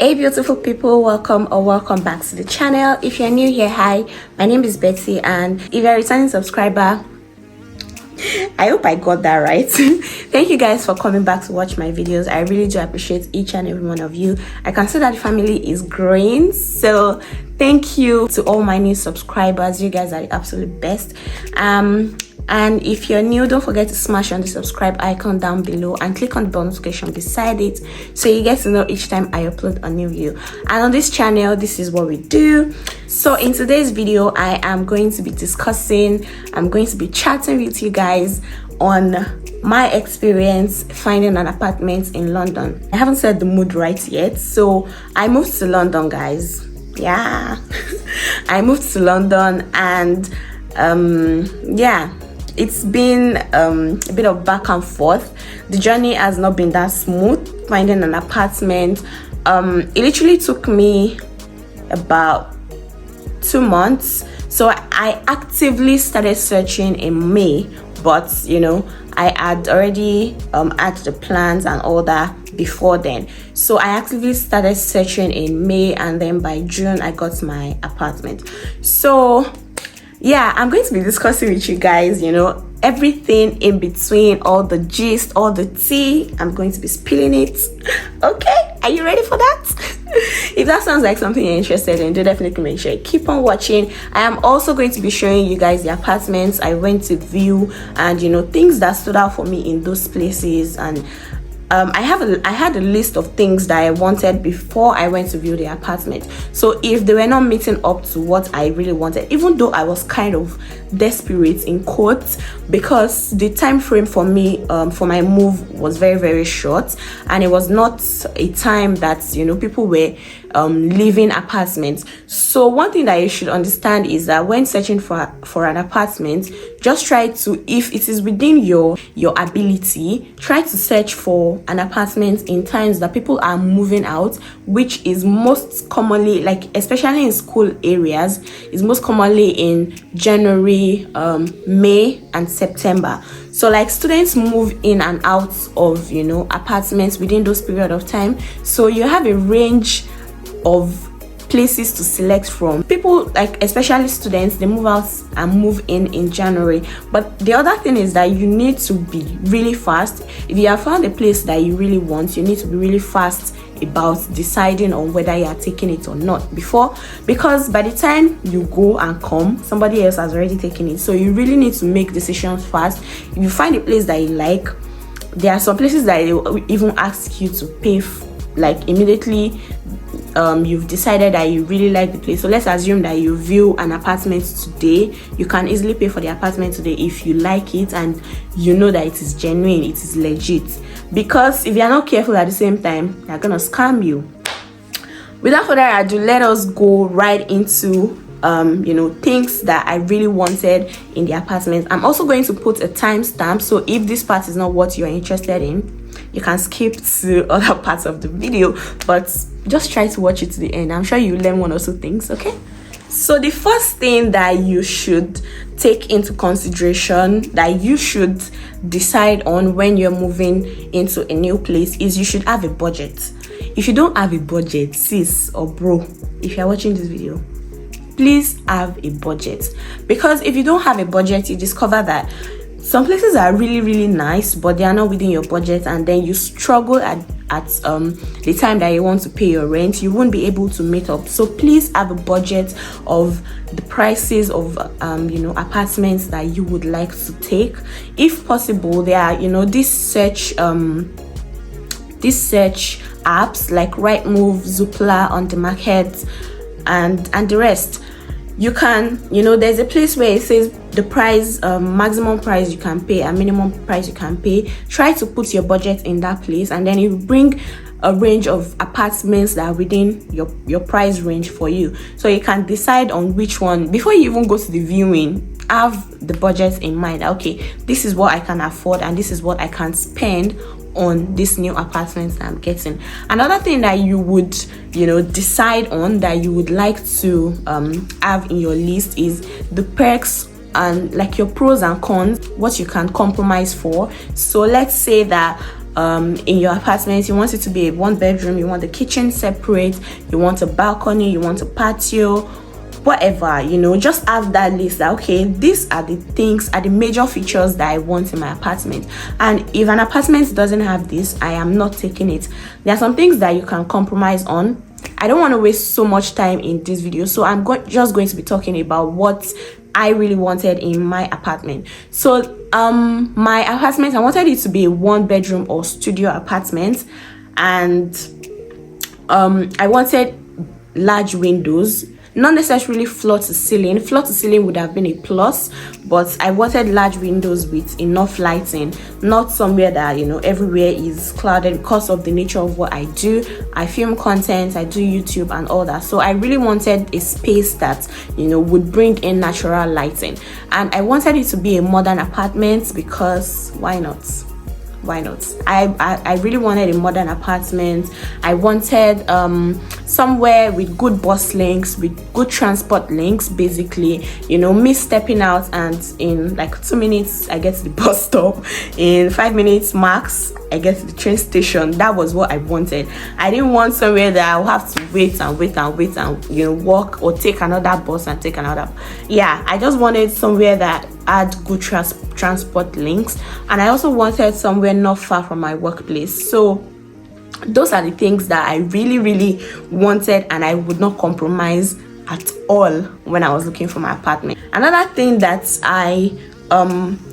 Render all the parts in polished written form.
Hey beautiful people, welcome or welcome back to the channel. If you're new here, hi, my name is Betty, and if you're a returning subscriber, I hope I got that right. Thank you guys for coming back to watch my videos. I really do appreciate each and every one of you. I can see that the family is growing, so thank you to all my new subscribers. You guys are the absolute best. And if you're new, don't forget to smash on the subscribe icon down below and click on the bell notification beside it so you get to know each time I upload a new video. And on this channel, this is what we do. So in today's video, I am going to be chatting with you guys on my experience finding an apartment in London. I haven't set the mood right yet, so I moved to London, guys. Yeah. I moved to London, and yeah, it's been a bit of back and forth. The journey has not been that smooth finding an apartment. It literally took me about 2 months. So I actively started searching in May, but you know, I had already had the plans and all that before then. So I actively started searching in May, and then by June I got my apartment. So yeah, I'm going to be discussing with you guys, you know, everything in between, all the gist, all the tea. I'm going to be spilling it. Okay, are you ready for that? If that sounds like something you're interested in, do definitely make sure you keep on watching. I am also going to be showing you guys the apartments I went to view, and you know, things that stood out for me in those places. And I had a list of things that I wanted before I went to view the apartment. So if they were not meeting up to what I really wanted, even though I was kind of desperate in quotes, because the time frame for me for my move was very, very short, and it was not a time that, you know, people were living apartments. So one thing that you should understand is that when searching for an apartment, just try to, if it is within your ability, try to search for an apartment in times that people are moving out, which is most commonly, like especially in school areas, is most commonly in January, May and September. So like students move in and out of, you know, apartments within those period of time, so you have a range of places to select from. People, like especially students, they move out and move in January. But the other thing is that you need to be really fast. If you have found a place that you really want, you need to be really fast about deciding on whether you are taking it or not because by the time you go and come, somebody else has already taken it. So you really need to make decisions fast. If you find a place that you like, there are some places that they will even ask you to pay like immediately. You've decided that you really like the place. So let's assume that you view an apartment today. You can easily pay for the apartment today if you like it and you know that it is genuine, it is legit. Because if you're not careful at the same time, they're gonna scam you. Without further ado, let us go right into you know, things that I really wanted in the apartment. I'm also going to put a timestamp, so if this part is not what you're interested in, you can skip to other parts of the video, but just try to watch it to the end. I'm sure you learn one or two things. Okay, so the first thing that you should take into consideration, that you should decide on when you're moving into a new place, is you should have a budget. If you don't have a budget, sis or bro, if you're watching this video, please have a budget. Because if you don't have a budget, you discover that some places are really, really nice, but they are not within your budget, and then you struggle at the time that you want to pay your rent. You won't be able to meet up. So please have a budget of the prices of you know, apartments that you would like to take. If possible, there are, you know, these search apps like Rightmove, Zoopla, On the Market, and the rest. You can, you know, there's a place where it says the price, maximum price you can pay and minimum price you can pay. Try to put your budget in that place, and then you bring a range of apartments that are within your price range for you, so you can decide on which one before you even go to the viewing. Have the budget in mind. Okay, this is what I can afford and this is what I can spend on this new apartment that I'm getting. Another thing that you would, you know, decide on, that you would like to have in your list, is the perks and like your pros and cons, what you can compromise for. So let's say that in your apartment. You want it to be a 1 bedroom, you want the kitchen separate, you want a balcony, you want a patio, whatever, you know, just have that list that, okay, these are the major features that I want in my apartment. And if an apartment doesn't have this, I am not taking it. There are some things that you can compromise on. I don't want to waste so much time in this video, so I'm just going to be talking about what I really wanted in my apartment. So my apartment, I wanted it to be a 1 bedroom or studio apartment, and I wanted large windows, not necessarily floor to ceiling. Floor to ceiling would have been a plus, but I wanted large windows with enough lighting, not somewhere that, you know, everywhere is clouded because of the nature of what I do. I film content, I do YouTube and all that, so I really wanted a space that, you know, would bring in natural lighting. And I wanted it to be a modern apartment because why not? I really wanted a modern apartment. I wanted somewhere with good bus links, with good transport links, basically, you know, me stepping out and in like 2 minutes I get to the bus stop, in 5 minutes max I get to the train station. That was what I wanted. I didn't want somewhere that I'll have to wait and you know, walk or take another bus and take another. Yeah, I just wanted somewhere that had good transport links, and I also wanted somewhere not far from my workplace. So those are the things that I really wanted, and I would not compromise at all when I was looking for my apartment. Another thing that I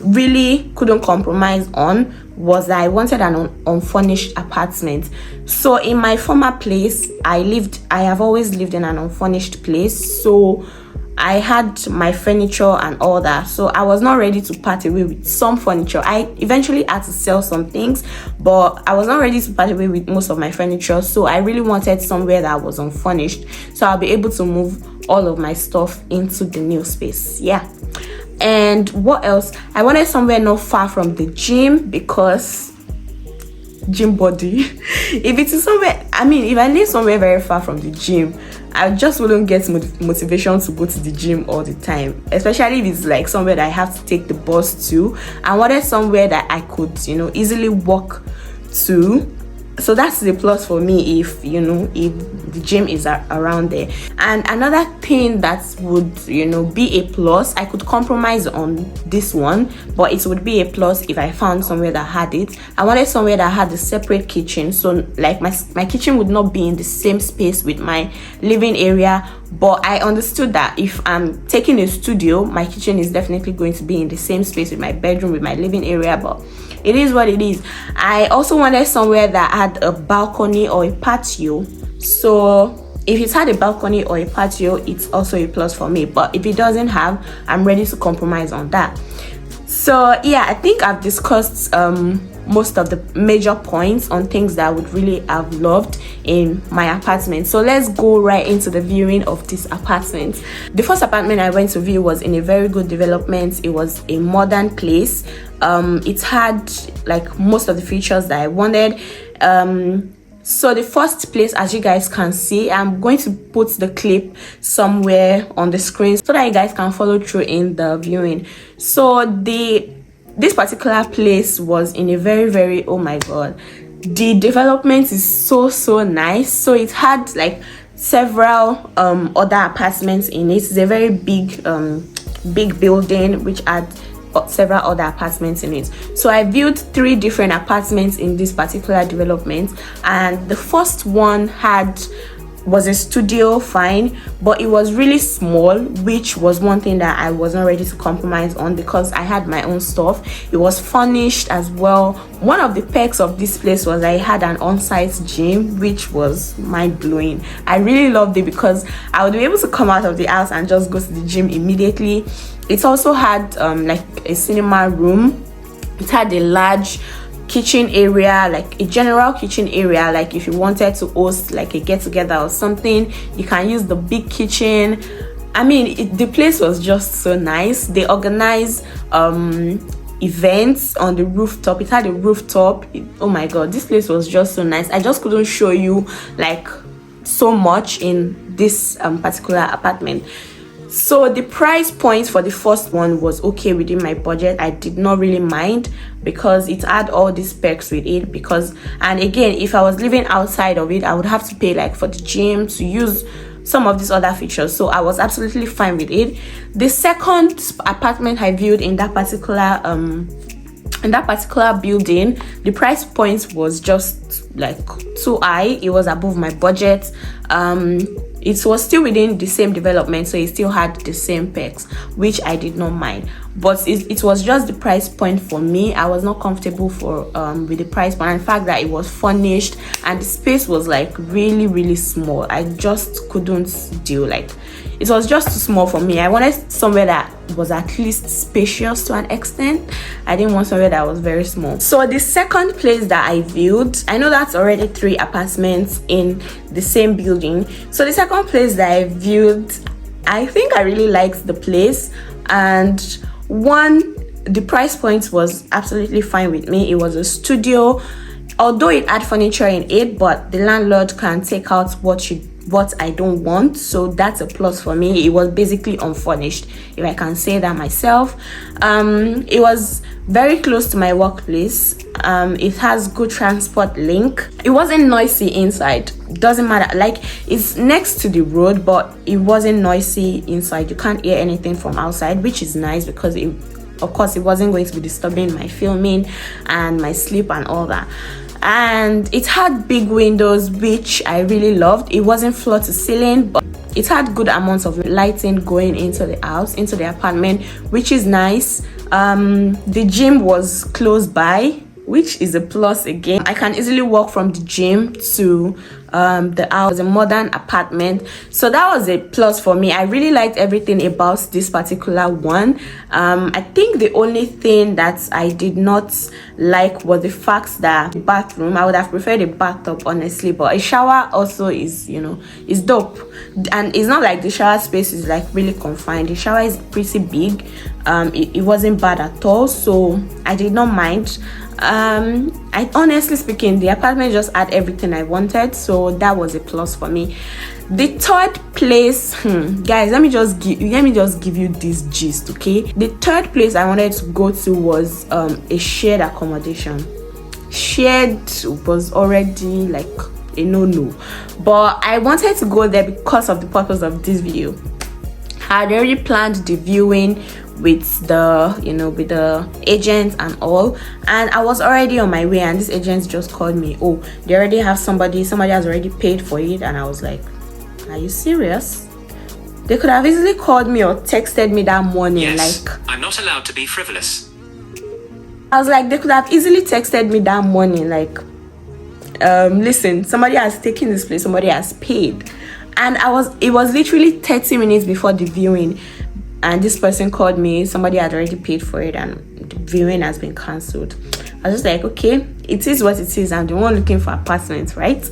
really couldn't compromise on was that I wanted an unfurnished apartment. So in my former place, I have always lived in an unfurnished place, so I had my furniture and all that, so I was not ready to part away with some furniture. I eventually had to sell some things, but I was not ready to part away with most of my furniture, so I really wanted somewhere that was unfurnished, so I'll be able to move all of my stuff into the new space. Yeah. And what else? I wanted somewhere not far from the gym, because gym body. If it is somewhere, I mean, if I live somewhere very far from the gym, I just wouldn't get motivation to go to the gym all the time, especially if it's like somewhere that I have to take the bus to. I wanted somewhere that I could, you know, easily walk to. So that's the plus for me, if, you know, if the gym is around there. And another thing that would, you know, be a plus, I could compromise on this one, but it would be a plus if I found somewhere that had it. I wanted somewhere that had a separate kitchen, so like my kitchen would not be in the same space with my living area. But I understood that if I'm taking a studio, my kitchen is definitely going to be in the same space with my bedroom, with my living area, but it is what it is. I also wanted somewhere that had a balcony or a patio. So if it had a balcony or a patio, it's also a plus for me. But if it doesn't have, I'm ready to compromise on that. So yeah, I think I've discussed most of the major points on things that I would really have loved in my apartment. So let's go right into the viewing of this apartment. The first apartment I went to view was in a very good development. It was a modern place. It had like most of the features that I wanted. So the first place, as you guys can see, I'm going to put the clip somewhere on the screen so that you guys can follow through in the viewing. So this particular place was in a very, oh my god, the development is so nice. So it had like several other apartments in it. It's a very big building which had several other apartments in it. So I viewed 3 different apartments in this particular development, and the first one was a studio, fine, but it was really small, which was one thing that I was not ready to compromise on because I had my own stuff. It was furnished as well. One of the perks of this place was I had an on-site gym, which was mind-blowing. I really loved it because I would be able to come out of the house and just go to the gym immediately. It also had like a cinema room. It had a large kitchen area, like a general kitchen area, like if you wanted to host like a get-together or something, you can use the big kitchen. I mean, the place was just so nice. They organized events on the rooftop. It had a rooftop. Oh my god, this place was just so nice. I just couldn't show you like so much in this particular apartment. So the price point for the first one was okay within my budget. I did not really mind because it had all these perks with it. And again, if I was living outside of it, I would have to pay like for the gym to use some of these other features, so I was absolutely fine with it. The second apartment I viewed in that particular building, the price point was just like too high. It was above my budget. It was still within the same development, so it still had the same perks, which I did not mind. But it was just the price point for me. I was not comfortable with the price point, and the fact that it was furnished and the space was like really small. I just couldn't deal. Like, it was just too small for me. I wanted somewhere that was at least spacious to an extent. I didn't want somewhere that was very small. So the second place that I viewed, I know that's already 3 apartments in the same building. So the second place that I viewed, I think I really liked the place. And the price point was absolutely fine with me. It was a studio, although it had furniture in it, but the landlord can take out what I don't want, so that's a plus for me. It was basically unfurnished, if I can say that myself. It was very close to my workplace. It has good transport link. It wasn't noisy inside. Doesn't matter, like, it's next to the road, but it wasn't noisy inside. You can't hear anything from outside, which is nice because of course it wasn't going to be disturbing my filming and my sleep and all that. And it had big windows, which I really loved. It wasn't floor to ceiling, but it had good amounts of lighting going into the house, into the apartment, which is nice. The gym was close by, which is a plus again. I can easily walk from the gym to the house, a modern apartment, so that was a plus for me. I really liked everything about this particular one. I think the only thing that I did not like was the fact that the bathroom, I would have preferred a bathtub honestly, but a shower also is, is dope. And it's not like the shower space is like really confined. The shower is pretty big. It wasn't bad at all, so I did not mind. I honestly speaking, the apartment just had everything I wanted, so that was a plus for me. The third place, guys, let me just give you this gist, okay? The third place I wanted to go to was a shared accommodation. Shared was already like a no, but I wanted to go there because of the purpose of this video. I had already planned the viewing with the agent and all, and I was already on my way, and this agent just called me. Oh, they already have somebody has already paid for it. And I was like, are you serious? They could have easily called me or texted me that morning. Yes, like, I'm not allowed to be frivolous. I was like, they could have easily texted me that morning, like, listen, somebody has taken this place, somebody has paid. And it was literally 30 minutes before the viewing, and this person called me. Somebody had already paid for it and the viewing has been cancelled. I was just like, okay, it is what it is. I'm the one looking for apartments, right?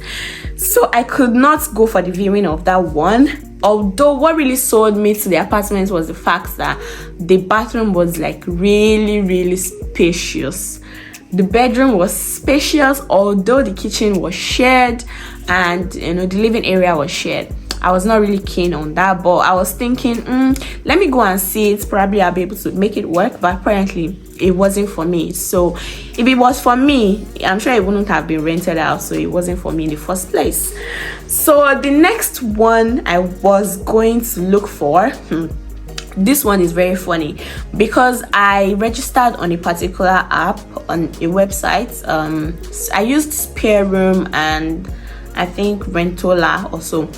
So I could not go for the viewing of that one. Although what really sold me to the apartment was the fact that the bathroom was like really spacious. The bedroom was spacious, although the kitchen was shared and the living area was shared. I was not really keen on that, but I was thinking, let me go and see it. Probably I'll be able to make it work, but apparently it wasn't for me. So if it was for me, I'm sure it wouldn't have been rented out, so it wasn't for me in the first place. So the next one I was going to look for, this one is very funny because I registered on a particular app on a website. I used Spare Room and I think Rentola also.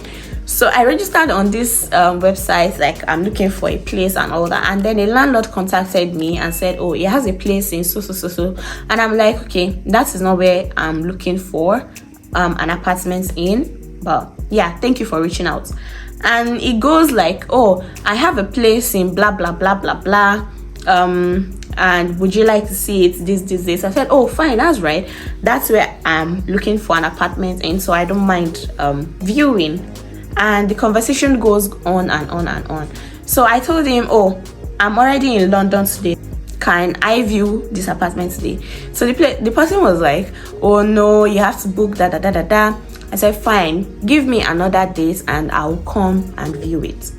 So I registered on this website, like I'm looking for a place and all that, and then a landlord contacted me and said, oh, he has a place in so, and I'm like, okay, that is not where I'm looking for an apartment in, but yeah, thank you for reaching out. And it goes like, oh, I have a place in blah blah blah blah blah, and would you like to see it, this. I said, oh, fine, that's right, that's where I'm looking for an apartment in, so I don't mind viewing. And the conversation goes on and on and on. So I told him, oh, I'm already in London today, can I view this apartment today? So the person was like, oh no, you have to book da. I said, fine, give me another date and I'll come and view it.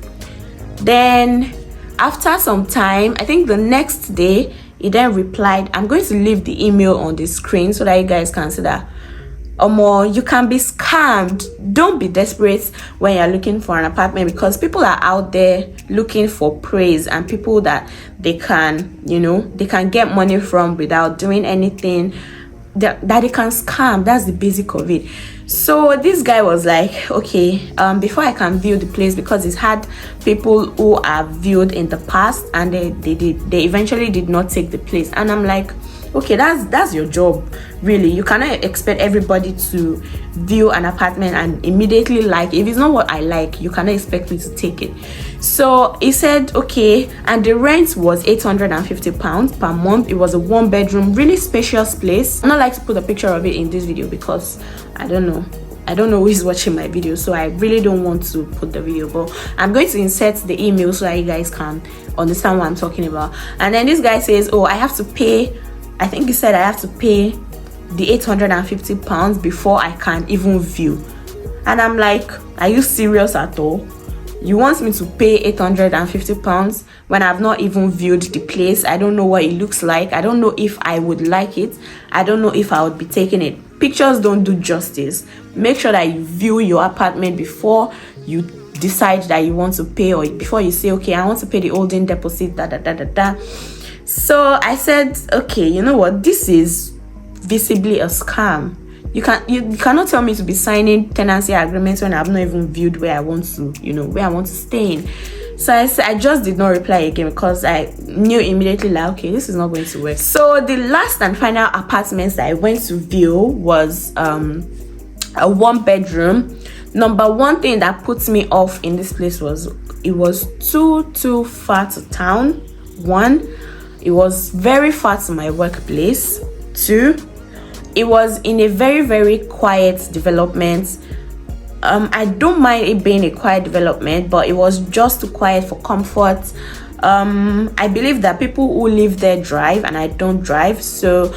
Then after some time, I think the next day, he then replied, I'm going to leave the email on the screen so that you guys can see that you can be scammed. Don't be desperate when you're looking for an apartment, because people are out there looking for praise and people that they can, they can get money from without doing anything, that they can scam. That's the basic of it. So this guy was like, okay, before I can view the place, because he's had people who have viewed in the past and they eventually did not take the place. And I'm like, okay, that's your job, really. You cannot expect everybody to view an apartment and immediately like. If it's not what I like, you cannot expect me to take it. So he said okay, and the rent was £850 per month. It was a 1-bedroom, really spacious place. I'm not like to put a picture of it in this video because I don't know who is watching my video, so I really don't want to put the video, but I'm going to insert the email so that you guys can understand what I'm talking about. And then this guy says, oh, I have to pay, I think he said I have to pay the £850 before I can even view. And I'm like, are you serious at all? You want me to pay £850 when I've not even viewed the place? I don't know what it looks like. I don't know if I would like it. I don't know if I would be taking it. Pictures don't do justice. Make sure that you view your apartment before you decide that you want to pay, or before you say, okay, I want to pay the holding deposit, So I said, okay, you know what, this is visibly a scam. You cannot tell me to be signing tenancy agreements when I've not even viewed where I want to, where I want to stay in. So I just did not reply again, because I knew immediately, like, okay, this is not going to work. So the last and final apartments that I went to view was a 1-bedroom. Number one thing that puts me off in this place was it was too far to town. 1, it was very far to my workplace. 2, it was in a very, very quiet development. I don't mind it being a quiet development, but it was just too quiet for comfort. I believe that people who live there drive, and I don't drive, so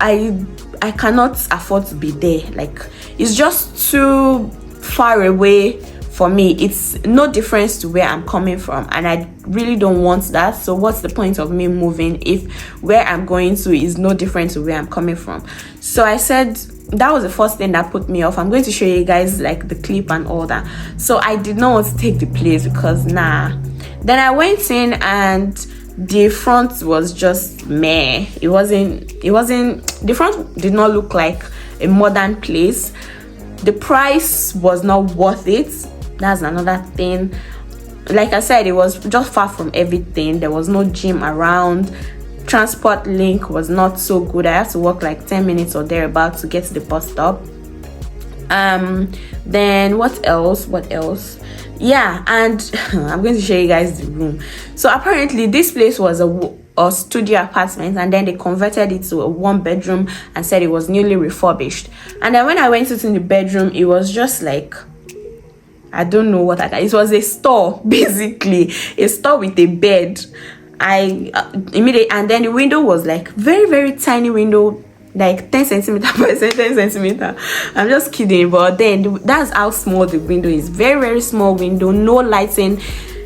I cannot afford to be there. Like, it's just too far away for me. It's no difference to where I'm coming from, and I really don't want that. So what's the point of me moving if where I'm going to is no different to where I'm coming from? So I said that was the first thing that put me off. I'm going to show you guys like the clip and all that. So I did not want to take the place because nah. Then I went in and the front was just meh. It wasn't the front did not look like a modern place. The price was not worth it. That's another thing. Like I said, it was just far from everything. There was no gym around. Transport link was not so good. I had to walk like 10 minutes or thereabout to get to the bus stop. Then what else? Yeah, and I'm going to show you guys the room. So apparently this place was a studio apartment, and then they converted it to a 1-bedroom and said it was newly refurbished. And then when I went into the bedroom, it was just like, I don't know what it was a store, basically a store with a bed. Immediately, and then the window was like very, very tiny window, like 10 centimeter by 10 centimeter. I'm just kidding, but then that's how small the window is. Very, very small window, no lighting.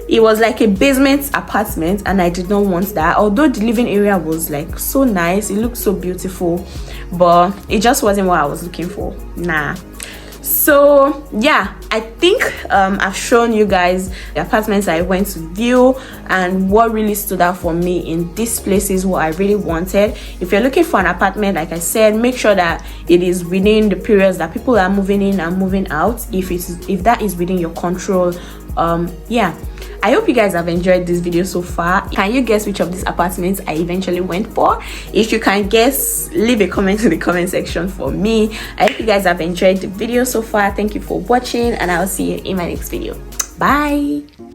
It was like a basement apartment, and I did not want that. Although the living area was like so nice, it looked so beautiful, but it just wasn't what I was looking for. Nah. So yeah, I think I've shown you guys the apartments I went to view and what really stood out for me in these places, what I really wanted. If you're looking for an apartment, like I said, make sure that it is within the periods that people are moving in and moving out. If that is within your control, yeah. I hope you guys have enjoyed this video so far. Can you guess which of these apartments I eventually went for? If you can guess, leave a comment in the comment section for me. I hope you guys have enjoyed the video so far. Thank you for watching, and I'll see you in my next video. Bye.